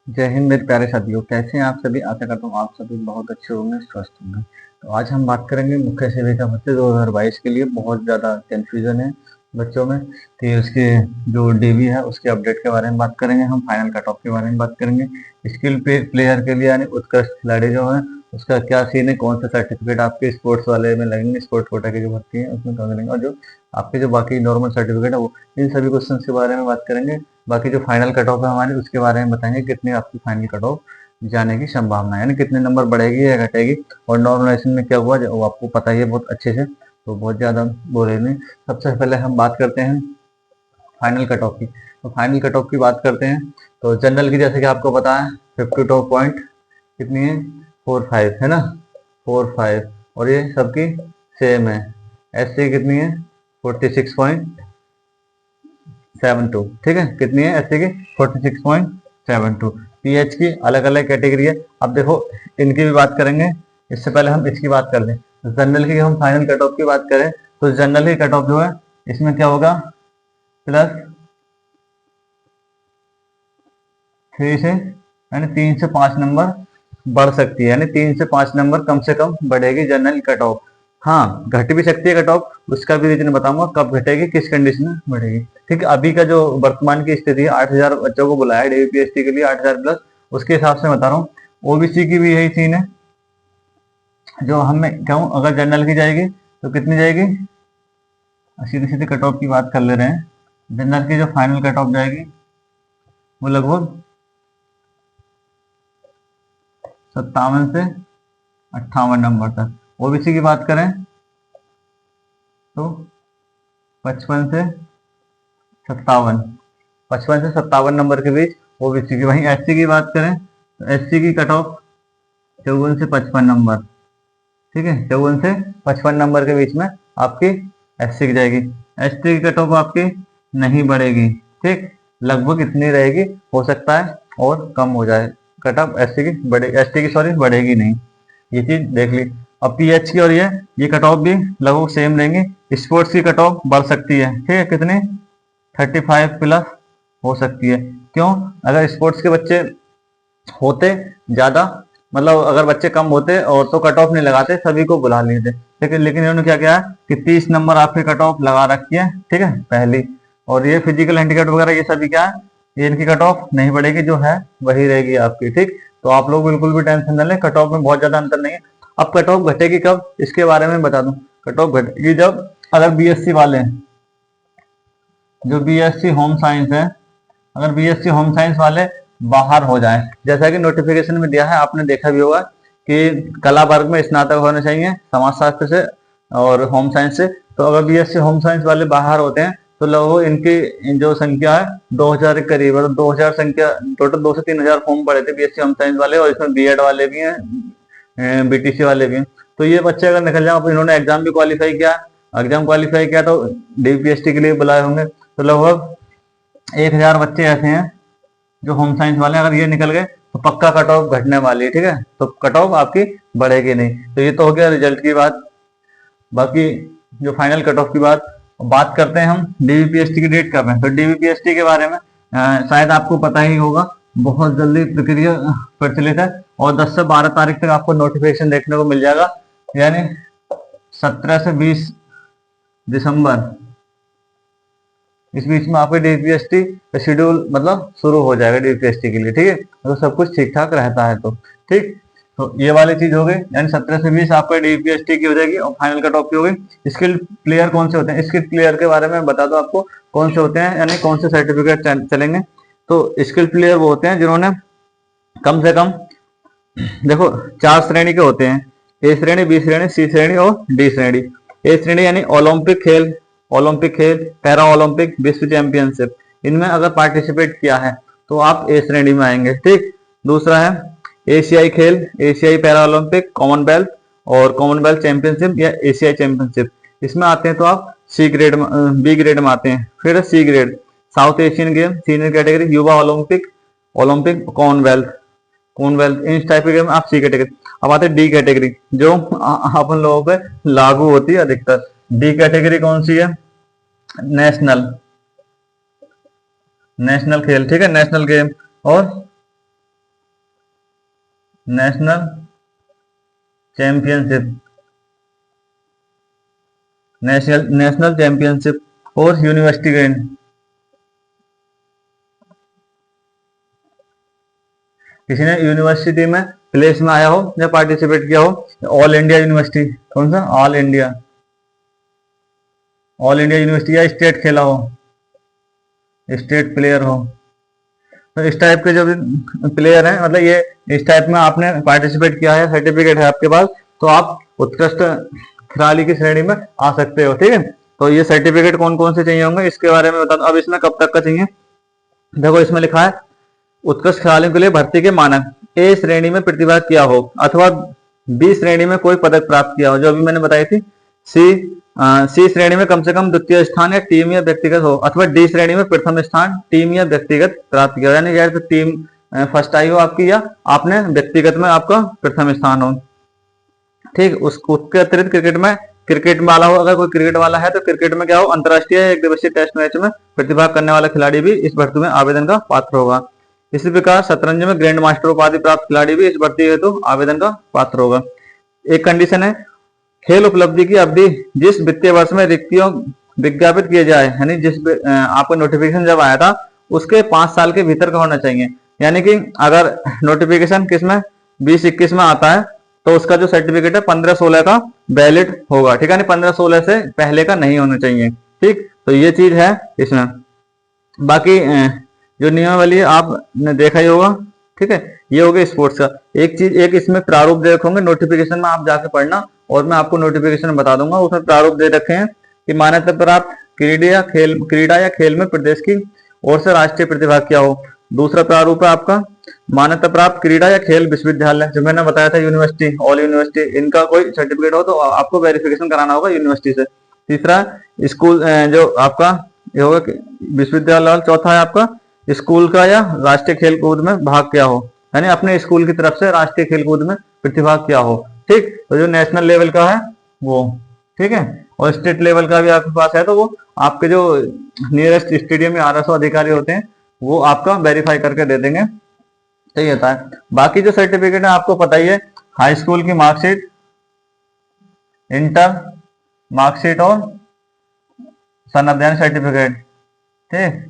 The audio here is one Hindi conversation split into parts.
जय हिंद मेरे प्यारे साथियों, कैसे हैं आप सभी। आशा करता हूँ आप सभी बहुत अच्छे होंगे, स्वस्थ होंगे। तो आज हम बात करेंगे मुख्य सेविका भर्ती 2022 के लिए। बहुत ज़्यादा कंफ्यूजन है बच्चों में कि उसके जो डीवी है उसके अपडेट के बारे में बात करेंगे। हम फाइनल कट ऑफ के बारे में बात करेंगे। स्किल प्लेयर के लिए यानी उत्कृष्ट खिलाड़ी जो है उसका क्या सीन है, कौन सा सर्टिफिकेट आपके स्पोर्ट्स वाले में लगेंगे, स्पोर्ट्स कोटा की जो भर्ती है उसमें कौन लगेंगे, और जो आपके जो बाकी नॉर्मल सर्टिफिकेट है वो, इन सभी क्वेश्चन के बारे में बात करेंगे। बाकी जो फाइनल कट ऑफ है हमारी उसके बारे में बताएंगे, कितनी आपकी फाइनल कट ऑफ जाने की संभावना है, यानी कितने नंबर बढ़ेगी या घटेगी, और नॉर्मलाइजेशन में क्या हुआ वो आपको पता ही है बहुत अच्छे से, तो बहुत ज़्यादा बोले नहीं। सबसे पहले हम बात करते हैं फाइनल कट ऑफ की। तो फाइनल कट ऑफ की बात करते हैं तो जनरल की, जैसे कि आपको पता है 52 पॉइंट कितनी है, 45 है ना, 45, और ये सबकी सेम है। एस सी कितनी है, 46.72, ठीक है, कितनी है एस सी की, 46.72। पीएच की अलग अलग कैटेगरी है। अब देखो इनकी भी बात करेंगे, इससे पहले हम इसकी बात कर लें। जनरल की हम फाइनल कट ऑफ की बात करें तो जनरल की कट ऑफ जो है इसमें क्या होगा, प्लस 3 से यानी 3 से 5 नंबर बढ़ सकती है, यानी 3 से 5 नंबर कम से कम बढ़ेगी जनरल कट ऑफ। हाँ, घट भी सकती है कट ऑफ, उसका भी रीजन बताऊंगा कब घटेगी, किस कंडीशन में बढ़ेगी। ठीक है, अभी का जो वर्तमान की स्थिति है, 8,000 बच्चों को बुलाया डीवीपीएससी के लिए, 8,000 प्लस, उसके हिसाब से बता रहा हूँ। ओबीसी की भी यही सीन है, जो हमें कहूँ अगर जनरल की जाएगी तो कितनी जाएगी, सीधी सीधी कट ऑफ की बात कर ले रहे हैं। जनरल की जो फाइनल कट ऑफ जाएगी वो लगभग 57 से 58 नंबर तक। ओबीसी की बात करें तो 55 से 57, 55 से 57 नंबर के बीच ओबीसी की। वहीं एससी की बात करें तो एससी की कट ऑफ 54 से 55 नंबर, ठीक है, 54 से 55 नंबर के बीच में आपकी एससी की जाएगी। एसटी की कट ऑफ आपकी नहीं बढ़ेगी, ठीक, लगभग इतनी रहेगी, हो सकता है और कम हो जाए कट ऑफ एससी की, बढ़े एसटी की सॉरी बढ़ेगी नहीं, ये चीज देख ली। अब पीएच की और ये कट ऑफ भी लगभग सेम रहेंगे। स्पोर्ट्स की कट ऑफ बढ़ सकती है, ठीक है, कितने 35 प्लस हो सकती है। क्यों, अगर स्पोर्ट्स के बच्चे होते ज्यादा, मतलब अगर बच्चे कम होते और तो कट ऑफ नहीं लगाते, सभी को बुला लेते, लेकिन इन्होंने क्या किया कि 30 नंबर आपकी कट ऑफ लगा रखी है, ठीक है, पहली। और ये फिजिकल हैंडीकैप वगैरह ये सभी क्या है, ये इनकी कट ऑफ नहीं बढ़ेगी, जो है वही रहेगी आपकी, ठीक। तो आप लोग बिल्कुल भी टेंशन न लें, कट ऑफ में बहुत ज्यादा अंतर नहीं है। अब कट ऑफ घटेगी कब, इसके बारे में बता दूं। कट ऑफ घटेगी जब अगर बीएससी वाले हैं, जो बीएससी होम साइंस है, अगर बीएससी होम साइंस वाले बाहर हो जाएं, जैसा कि नोटिफिकेशन में दिया है, आपने देखा भी होगा कि कला वर्ग में स्नातक होने चाहिए समाजशास्त्र से और होम साइंस से। तो अगर बीएससी होम साइंस वाले बाहर होते हैं तो लगभग इनकी जो संख्या है 2,000 के करीब है। 2,000 संख्या, टोटल 2 से 3,000 फॉर्म पड़े थे बीएससी होम साइंस वाले, और इसमें बीएड वाले भी हैं, बीटीसी वाले भी हैं। तो ये बच्चे अगर निकल जाए, इन्होंने एग्जाम भी क्वालिफाई किया, एग्जाम क्वालिफाई किया तो डीपीएसटी के लिए बुलाए होंगे, तो लगभग 1,000 बच्चे ऐसे हैं जो होम साइंस वाले, अगर ये निकल गए तो पक्का कट ऑफ घटने वाली है, ठीक है, तो कट ऑफ आपकी बढ़ेगी नहीं। तो ये तो हो गया रिजल्ट की बात। बाकी जो फाइनल कट ऑफ की बात करते हैं, हम डीवीपीएसटी की डेट कर रहे हैं। तो डीवीपीएसटी के बारे में शायद आपको पता ही होगा, बहुत जल्दी प्रक्रिया प्रचलित है, और 10 से 12 तारीख तक आपको नोटिफिकेशन देखने को मिल जाएगा, यानी 17 से 20 दिसंबर, इस बीच में आपके डीपीएसटी का शेड्यूल मतलब शुरू हो जाएगा डीपीएसटी के लिए, ठीक है, तो सब कुछ ठीक ठाक रहता है तो, ठीक। तो ये वाली चीज हो गई, यानी 17 से 20 आपका डीपीएसटी की हो जाएगी, और फाइनल कट ऑफ की हो गई। स्किल प्लेयर कौन से होते हैं, स्किल प्लेयर के बारे में बता दो आपको कौन से होते हैं, यानी कौन से सर्टिफिकेट चलेंगे। तो स्किल प्लेयर वो होते हैं जिन्होंने कम से कम, देखो 4 श्रेणी के होते हैं, ए श्रेणी, बी श्रेणी, सी श्रेणी और डी श्रेणी। ए श्रेणी यानी ओलंपिक खेल, पैरा ओलंपिक, विश्व चैंपियनशिप, इनमें अगर पार्टिसिपेट किया है तो आप ए श्रेणी में आएंगे, ठीक। दूसरा है एशियाई खेल, एशियाई पैरा ओलंपिक, कॉमनवेल्थ और कॉमनवेल्थ चैंपियनशिप या एशियाई चैंपियनशिप, इसमें आते हैं तो आप सी ग्रेड में, बी ग्रेड में आते हैं। फिर C grade South Asian game, senior category, युवा ओलंपिक, ओलंपिक, कॉमनवेल्थ, इन टाइप के गेम आप सी कैटेगरी। अब आते हैं डी कैटेगरी, जो अपन लोगों पे लागू होती है अधिकतर। डी कैटेगरी कौन सी है, नेशनल खेल, ठीक है, नेशनल गेम और नेशनल चैंपियनशिप, नेशनल चैंपियनशिप और यूनिवर्सिटी गेम। किसी ने यूनिवर्सिटी में प्लेस में आया हो या पार्टिसिपेट किया हो, ऑल इंडिया यूनिवर्सिटी, कौन सा, all India, all India university, या स्टेट खेला हो, स्टेट प्लेयर हो। तो इस टाइप के जो भी प्लेयर हैं, मतलब ये इस टाइप में आपने पार्टिसिपेट किया है, सर्टिफिकेट है आपके पास, तो आप उत्कृष्ट खिलाड़ी की श्रेणी में आ सकते हो। ठीक है, तो ये सर्टिफिकेट कौन कौन से चाहिए होंगे इसके बारे में बता दो। अब इसमें कब तक का चाहिए, देखो इसमें लिखा है उत्कृष्ट खिलाड़ियों के लिए भर्ती के मानक, ए श्रेणी में प्रतिभा किया हो अथवा बी श्रेणी में कोई पदक प्राप्त किया हो, जो अभी मैंने बताई थी। सी श्रेणी में कम से कम द्वितीय स्थान या टीम या व्यक्तिगत हो, अथवा डी श्रेणी में प्रथम स्थान टीम या व्यक्तिगत प्राप्त किया हो, यानी या तो टीम फर्स्ट आई हो आपकी, या आपने व्यक्तिगत में आपका प्रथम स्थान हो। ठीक, उसके अतिरिक्त क्रिकेट में वाला हो, अगर कोई क्रिकेट वाला है तो क्रिकेट में क्या हो, अंतरराष्ट्रीय एक दिवसीय टेस्ट मैच में प्रतिभाग करने वाला खिलाड़ी भी इस भर्ती में आवेदन का पात्र होगा। इसी प्रकार शतरंज में ग्रैंड मास्टर उपाधि प्राप्त खिलाड़ी भी इस भर्ती हेतु आवेदन का पात्र होगा। एक कंडीशन है, खेल उपलब्धि की अवधि जिस वित्तीय वर्ष में रिक्तियों विज्ञापित किए जाए, यानी जिस आपको नोटिफिकेशन जब आया था उसके 5 साल के भीतर का होना चाहिए। यानी कि अगर नोटिफिकेशन किसमें 20-21 में आता है तो उसका जो सर्टिफिकेट है 15-16 का वैलिड होगा। ठीक है, 15-16 से पहले का नहीं होना चाहिए। ठीक, तो ये चीज है इसमें। बाकी जो नियमावली आपने देखा ही होगा। ठीक है, ये हो गया स्पोर्ट्स का। एक इसमें प्रारूप दे रखे होंगे, नोटिफिकेशन में आप जाके पढ़ना, और मैं आपको नोटिफिकेशन बता दूंगा। उसमें प्रारूप दे रखे हैं कि मान्यता प्राप्त क्रीड़ा या खेल में प्रदेश की ओर से राष्ट्रीय प्रतिभा किया हो। दूसरा प्रारूप है आपका मान्यता प्राप्त क्रीड़ा या खेल विश्वविद्यालय, जो मैंने बताया था यूनिवर्सिटी, ऑल यूनिवर्सिटी, इनका कोई सर्टिफिकेट हो तो आपको वेरिफिकेशन कराना होगा यूनिवर्सिटी से। तीसरा स्कूल जो आपका ये होगा विश्वविद्यालय। चौथा है आपका स्कूल का या राष्ट्रीय खेल कूद में भाग किया हो, यानी अपने स्कूल की तरफ से राष्ट्रीय खेल कूद में प्रतिभाग किया हो। ठीक, तो जो नेशनल लेवल का है वो, ठीक है, और स्टेट लेवल का भी आपके पास है तो वो आपके जो नियरेस्ट स्टेडियम या आरएसओ अधिकारी होते हैं वो आपका वेरीफाई करके दे देंगे। तो ये होता है। बाकी जो सर्टिफिकेट है आपको पता ही है, हाई स्कूल की मार्कशीट, इंटर मार्कशीट और सनअध्ययन सर्टिफिकेट। ठीक,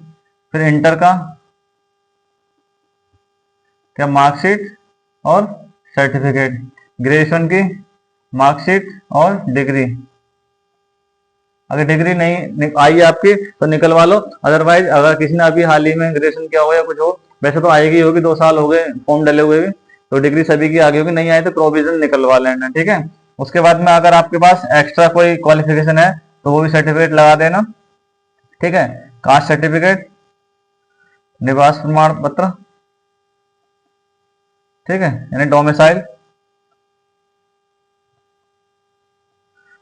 फिर इंटर का क्या मार्कशीट और सर्टिफिकेट, ग्रेजुएशन की मार्कशीट और डिग्री। अगर डिग्री नहीं आई आपकी तो निकलवा लो, अदरवाइज अगर किसी ने अभी हाल ही में ग्रेजुएशन किया हो या कुछ हो, वैसे तो आएगी होगी, 2 साल हो गए फॉर्म डले हुए भी, तो डिग्री सभी की आगे होगी, नहीं आई तो प्रोविजन निकलवा लेना। ठीक है, उसके बाद में अगर आपके पास एक्स्ट्रा कोई क्वालिफिकेशन है तो वो भी सर्टिफिकेट लगा देना। ठीक है, कास्ट सर्टिफिकेट, निवास प्रमाण पत्र, ठीक है, यानी डोमिसाइल।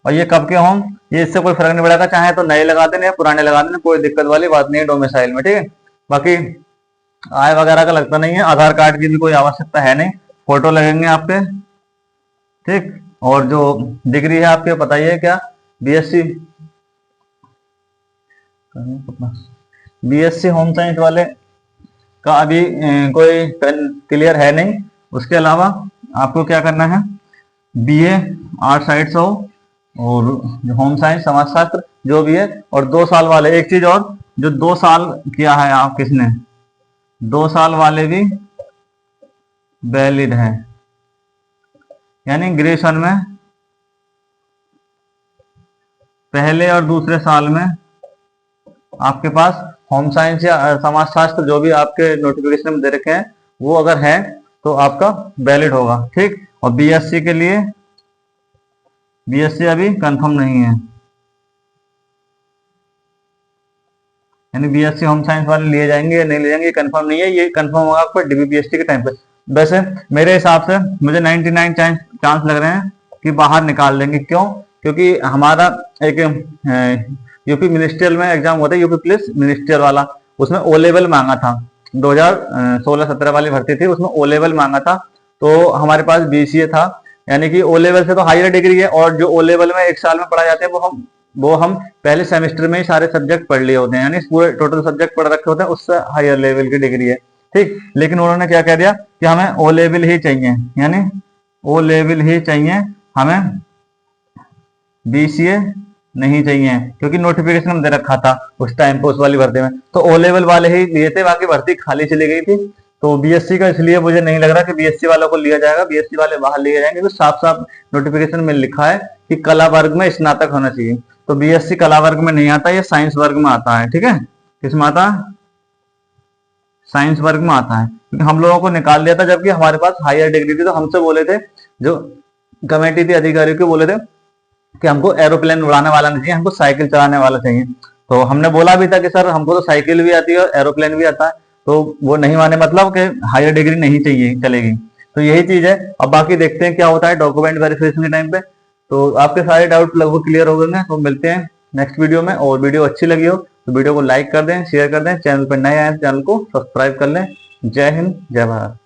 और ये कब के हों, ये इससे कोई फर्क नहीं पड़ेगा, चाहे तो नए लगा देने या पुराने लगा देने, कोई दिक्कत वाली बात नहीं है डोमिसाइल में। ठीक है, बाकी आय वगैरह का लगता नहीं है, आधार कार्ड की भी कोई आवश्यकता है नहीं, फोटो लगेंगे आपके। ठीक, और जो डिग्री है आपके पता ही है क्या, बीएससी होम साइंस वाले का अभी कोई क्लियर है नहीं। उसके अलावा आपको क्या करना है, बीए आर्ट साइड हो और होम साइंस समाजशास्त्र जो भी है, और 2 साल वाले, एक चीज और, जो 2 साल किया है आप किसने, 2 साल वाले भी वैलिड है, यानी ग्रेजुएशन में पहले और दूसरे साल में आपके पास होम साइंस या समाजशास्त्र जो भी आपके नोटिफिकेशन में दे रखे हैं वो अगर है तो आपका वैलिड होगा। ठीक, और बीएससी के लिए, बीएससी अभी कंफर्म नहीं है, यानी बीएससी होम साइंस वाले लिए जाएंगे या नहीं लिए जाएंगे ये कंफर्म नहीं है, ये कंफर्म होगा आपको डीबीपीएससी के टाइम पे। वैसे मेरे हिसाब से मुझे 99 चांस लग रहे हैं कि बाहर निकाल देंगे। क्यों, क्योंकि हमारा एक यूपी मिनिस्ट्रियल में एग्जाम होता है, यूपी पुलिस मिनिस्ट्रियल वाला, उसमें ओ लेवल मांगा था, 2016-17 वाली भर्ती थी, उसमें ओ लेवल मांगा था, तो हमारे पास बीसीए था, यानी कि ओ लेवल से तो हायर डिग्री है, और जो ओ लेवल में 1 साल में पढ़ा जाते हैं वो हम पहले सेमेस्टर में ही सारे सब्जेक्ट पढ़ लिए होते हैं, यानी पूरे टोटल सब्जेक्ट पढ़ रखे होते हैं, उससे हायर लेवल की डिग्री है। ठीक। लेकिन उन्होंने क्या कह दिया कि हमें ओ लेवल ही चाहिए, यानी ओ लेवल ही चाहिए, हमें बीसीए नहीं चाहिए, क्योंकि नोटिफिकेशन हम दे रखा था उस टाइम पे उस वाली भर्ती में, तो ओ लेवल वाले ही लिए थे, बाकी भर्ती खाली चली गई थी। तो बीएससी का इसलिए मुझे नहीं लग रहा कि बीएससी वालों को लिया जाएगा, बीएससी वाले बाहर लिए जाएंगे, तो साफ साफ नोटिफिकेशन में लिखा है कि कला वर्ग में स्नातक होना चाहिए। तो बीएससी कला वर्ग में नहीं आता, ये साइंस वर्ग में आता है। ठीक है, किस में आता है? साइंस वर्ग में आता है, क्योंकि हम लोगों को निकाल दिया था जबकि हमारे पास हायर डिग्री थी। तो हमसे बोले थे, जो कमेटी थी अधिकारियों के, बोले थे कि हमको एरोप्लेन उड़ाने वाला नहीं चाहिए, हमको साइकिल चलाने वाला चाहिए। तो हमने बोला भी था कि सर हमको तो साइकिल भी आती है और एरोप्लेन भी आता है, तो वो नहीं माने, मतलब कि हायर डिग्री नहीं चाहिए, चलेगी। तो यही चीज है। अब बाकी देखते हैं क्या होता है डॉक्यूमेंट वेरिफिकेशन के टाइम पे। तो आपके सारे डाउट लगभग क्लियर हो गए हैं। तो मिलते हैं नेक्स्ट वीडियो में। और वीडियो अच्छी लगी हो तो वीडियो को लाइक कर दें, शेयर कर दें, चैनल पर नए आए चैनल को सब्सक्राइब कर लें। जय हिंद, जय भारत।